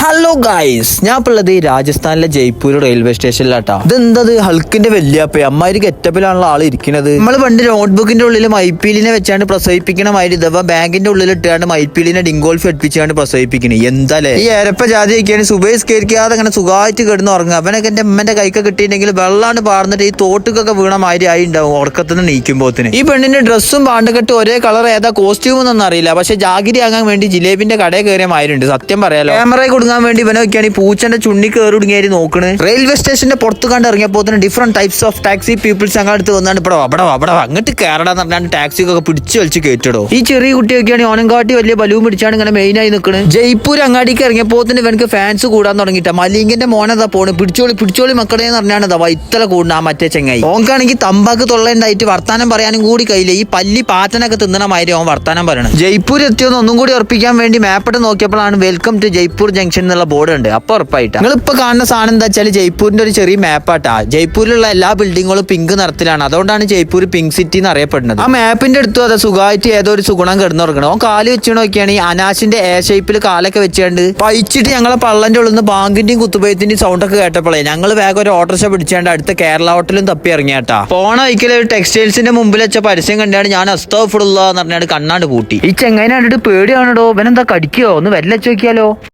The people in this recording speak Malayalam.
ഹലോ ഗൈസ്, ഞാൻ ഇപ്പോൾ ഉള്ളത് രാജസ്ഥാനിലെ ജയ്പൂർ റെയിൽവേ സ്റ്റേഷനിലാട്ടാ. ഇതെന്തത് ഹൾക്കിന്റെ വല്യാപ്പ അമ്മാതിരി ഗെറ്റപ്പിലാണല്ലോ ആള് ഇരിക്കുന്നത്. നമ്മൾ പണ്ട് നോട്ട്ബുക്കിന്റെ ഉള്ളിൽ മൈപ്പീലിനെ വെച്ചാണ്ട് പ്രസവിപ്പിക്കണമാതിരി ഇതവ ബാങ്കിന്റെ ഉള്ളിൽ ഇട്ടാണ്ട് മൈപ്പീലിനെ ഡിങ്കോൾഫ് എടുപ്പിച്ചാണ്ട് പ്രസവിപ്പിക്കണേ. എന്താലേ ഈ ഏരപ്പ ജാതി ഒക്കെയാണ് സുബൈസ് കയറിക്കാതെ അങ്ങനെ സുഖമായിട്ട് കിടന്ന് ഉറങ്ങുക. അവനൊക്കെ എന്റെ അമ്മന്റെ കൈക്ക് കിട്ടിയിട്ടുണ്ടെങ്കിൽ വെള്ളാണ്ട് പാർന്നിട്ട് ഈ തോട്ടുകൊക്കെ വീണ മാതിരി ആയി ഉണ്ടാവും ഉറക്കത്തിന് നീക്കുമ്പോത്തിന്. ഈ പെണ്ണിന്റെ ഡ്രസ്സും പാണ്ടക്കെട്ട് ഒരേ കളർ ഏതാ കോസ്റ്റ്യൂം എന്നൊന്നും അറിയില്ല. പക്ഷെ ജാഗിരി ആകാൻ വേണ്ടി ജിലേബിന്റെ കടയിൽ കയറിയ മാതിരിണ്ട്. സത്യം പറയാലോ. ക്യാമറ കൊടുക്കാൻ വേണ്ടി ഇവനൊക്കെയാണ് ഈ പൂച്ചന്റെ ചുണ്ണി കയറി ഒടുങ്ങിയായി നോക്കണ്. റെയിൽവേ സ്റ്റേഷന്റെ പുറത്ത് കണ്ട് ഇറങ്ങിയപ്പോൾ different types of taxi peoples ഞങ്ങളുടെ അടുത്ത് വന്നാണ് ഇവിടെ അവിടെ അങ്ങോട്ട് കയറടാന്ന് പറഞ്ഞാൽ ടാക്സി ഒക്കെ പിടിച്ചു വലിച്ച് കയറ്റിടോ. ഈ ചെറിയ കുട്ടിയൊക്കെയാണ് ഓനങ്കാട്ടി വലിയ ബലൂൺ പിടിച്ചാണ് ഇങ്ങനെ മെയിൻ ആയി നിൽക്കുന്നത്. ജയ്പൂർ അങ്ങാടിക്ക് ഇറങ്ങിയപ്പോൾ ഇവനക്ക് ഫാൻസ് കൂടാൻ തുടങ്ങിയിട്ടാ. മലിംഗിന്റെ മോനതാ പോണ്. പിടിച്ചോളി മക്കളെ എന്ന് പറഞ്ഞാണ് ഇത്തല കൂടുന്ന ആ മറ്റേ ചെങ്ങായി. ഓൻകാണെങ്കിൽ തമ്പാക്ക് തൊള്ളണ്ടായിട്ട് വർത്താനം പറയാനും കൂടി കയ്യില്ല. ഈ പല്ലി പാറ്റനൊക്കെ തിന്നണ മാതിരി ഓൻ വർത്താനം പറയണം. ജയ്പൂർ എത്തിയോന്ന് ഒന്നും കൂടി ഉറപ്പിക്കാൻ വേണ്ടി മാപ്പിട്ട് നോക്കിയപ്പോഴാണ് വെൽക്കം ടു ജയ്പൂർ ജംഗ്ഷൻ എന്നുള്ള ബോർഡ് ഉണ്ട്. അപ്പൊ ഉറപ്പായിട്ടാ നിങ്ങൾ ഇപ്പൊ കാണുന്ന സാധനം എന്താ വെച്ചാൽ ജയ്പൂരിന്റെ ഒരു ചെറിയ മാപ്പാട്ടാ. ജയ്പൂരിലുള്ള എല്ലാ ബിൽഡിങ്ങുകളും പിങ്ക് നിറത്തിലാണ്. അതുകൊണ്ടാണ് ജയ്പൂർ പിങ്ക് സിറ്റി എന്ന് അറിയപ്പെടുന്നത്. ആ മാപ്പിന്റെ അടുത്തും അതെ സുഖമായിട്ട് ഏതോ ഒരു സുഗുണം കിടന്നുറങ്ങണം. ഓൻ കാല് വെച്ച് നോക്കിയാണ് ഈ അനാശിന്റെ എ ഷേപ്പിൽ കാലൊക്കെ വെച്ചാണ്ട് പഴിച്ചിട്ട് ഞങ്ങളെ പള്ളന്റെ ഉള്ളിൽ നിന്ന് ബാങ്കിന്റെയും കുത്തുബയത്തിന്റെയും സൗണ്ട് ഒക്കെ കേട്ടപ്പോഴേ ഞങ്ങൾ വേഗം ഒരു ഓട്ടോറിക്ഷ പിടിച്ചാണ്ട് അടുത്ത കേരള ഹോട്ടലും തപ്പി ഇറങ്ങിയാട്ടാ. പോണ വഴിക്കൽ ഒരു ടെക്സ്റ്റൈൽസിന്റെ മുമ്പിൽ വെച്ച പരസ്യം കണ്ടാണ് ഞാൻ അസ്തഗ്ഫിറുല്ലാഹ് എന്ന് പറഞ്ഞാണ്ട് കണ്ണാണ്ട് പൂട്ടി. ഈ ചെങ്ങൈനെ കണ്ടിട്ട് പേടിയാണോ? ഇവനെന്താ കടിക്കോ? ഒന്ന് വെല്ലച്ച് നോക്കിയാലോ.